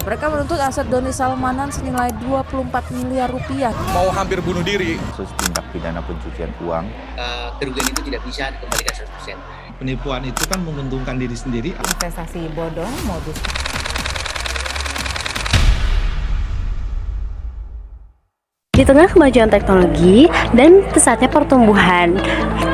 Mereka menuntut aset Doni Salmanan senilai 24 miliar rupiah. Mau hampir bunuh diri. Kasus tindak pidana pencucian uang. Kerugian itu tidak bisa dikembalikan 100%. Penipuan itu kan menguntungkan diri sendiri. Investasi bodong, modus. Di tengah kemajuan teknologi dan pesatnya pertumbuhan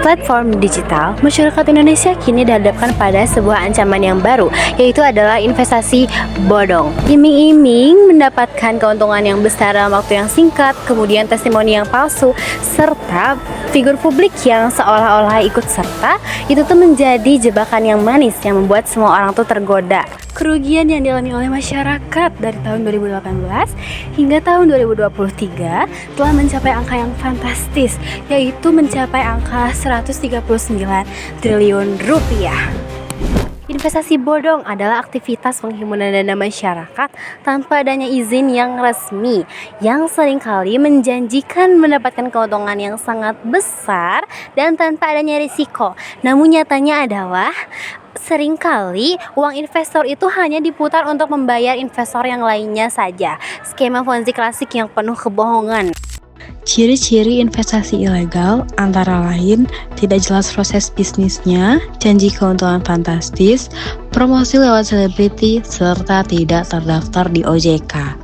platform digital, masyarakat Indonesia kini dihadapkan pada sebuah ancaman yang baru, yaitu adalah investasi bodong. Iming-iming mendapatkan keuntungan yang besar dalam waktu yang singkat, kemudian testimoni yang palsu, serta figur publik yang seolah-olah ikut serta, itu tuh menjadi jebakan yang manis yang membuat semua orang tuh tergoda. Kerugian yang dialami oleh masyarakat dari tahun 2018 hingga tahun 2023 telah mencapai angka yang fantastis, yaitu mencapai angka 139 triliun rupiah. Investasi bodong adalah aktivitas penghimpunan dana masyarakat tanpa adanya izin yang resmi, yang seringkali menjanjikan mendapatkan keuntungan yang sangat besar dan tanpa adanya risiko. Namun nyatanya adalah seringkali uang investor itu hanya diputar untuk membayar investor yang lainnya saja. Skema Ponzi klasik yang penuh kebohongan. Ciri-ciri investasi ilegal antara lain tidak jelas proses bisnisnya, janji keuntungan fantastis, promosi lewat selebriti, serta tidak terdaftar di OJK.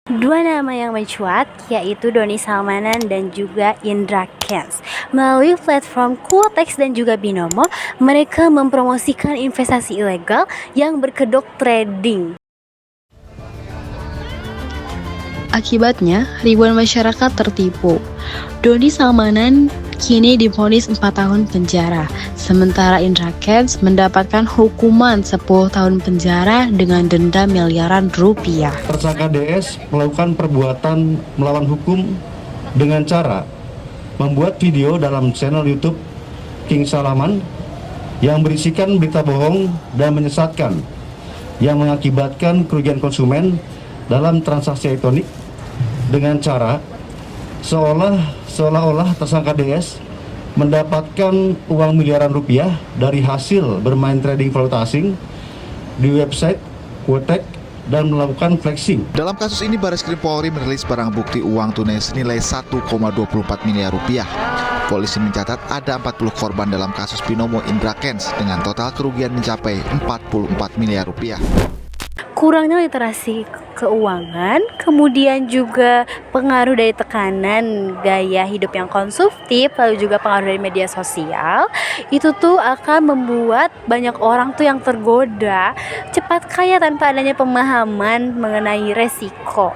Dua nama yang mencuat yaitu Doni Salmanan dan juga Indra Kents. Melalui platform Quotex dan juga Binomo, mereka mempromosikan investasi ilegal yang berkedok trading. Akibatnya, ribuan masyarakat tertipu. Doni Salmanan kini divonis 4 tahun penjara, sementara Indra Kents mendapatkan hukuman 10 tahun penjara dengan denda miliaran rupiah. Tersangka DS melakukan perbuatan melawan hukum dengan cara membuat video dalam channel YouTube King Salaman yang berisikan berita bohong dan menyesatkan yang mengakibatkan kerugian konsumen dalam transaksi elektronik dengan cara seolah-olah tersangka DS mendapatkan uang miliaran rupiah dari hasil bermain trading valuta asing di website Quotex dan melakukan flexing. Dalam kasus ini, Bareskrim Polri merilis barang bukti uang tunai senilai 1,24 miliar rupiah. Polisi mencatat ada 40 korban dalam kasus Binomo Indra Kents dengan total kerugian mencapai 44 miliar rupiah. Kurangnya literasi keuangan, kemudian juga pengaruh dari tekanan gaya hidup yang konsumtif, lalu juga pengaruh dari media sosial, itu tuh akan membuat banyak orang tuh yang tergoda cepat kaya tanpa adanya pemahaman mengenai resiko.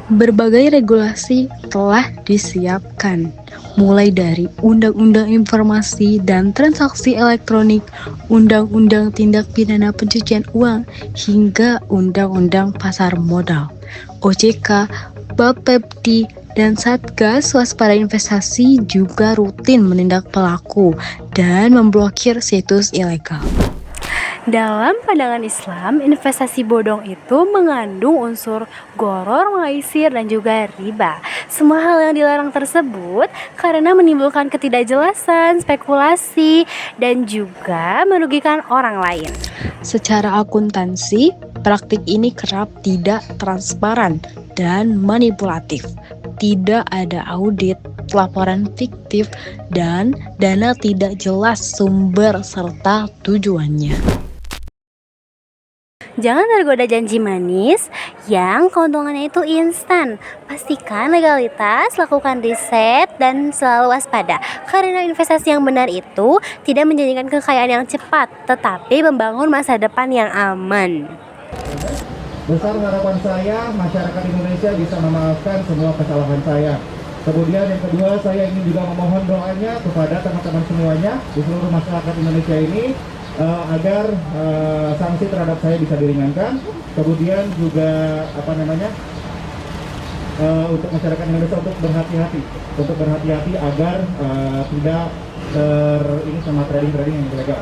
Berbagai regulasi telah disiapkan, mulai dari Undang-Undang Informasi dan Transaksi Elektronik, Undang-Undang Tindak Pidana Pencucian Uang, hingga Undang-Undang Pasar Modal. OJK, Bapepti, dan Satgas Waspada Investasi juga rutin menindak pelaku dan memblokir situs ilegal. Dalam pandangan Islam, investasi bodong itu mengandung unsur gharar, maisir, dan juga riba. Semua hal yang dilarang tersebut karena menimbulkan ketidakjelasan, spekulasi, dan juga merugikan orang lain. Secara akuntansi, praktik ini kerap tidak transparan dan manipulatif. Tidak ada audit, laporan fiktif, dan dana tidak jelas sumber serta tujuannya. Jangan tergoda janji manis yang keuntungannya itu instan. Pastikan legalitas, lakukan riset, dan selalu waspada. Karena investasi yang benar itu tidak menjanjikan kekayaan yang cepat, tetapi membangun masa depan yang aman. Besar harapan saya masyarakat Indonesia bisa memaafkan semua kesalahan saya. Kemudian yang kedua, saya ingin juga memohon doanya kepada teman-teman semuanya di seluruh masyarakat Indonesia ini agar sanksi terhadap saya bisa diringankan. Kemudian juga untuk masyarakat Indonesia untuk berhati-hati agar tidak ini sama trading yang ilegal.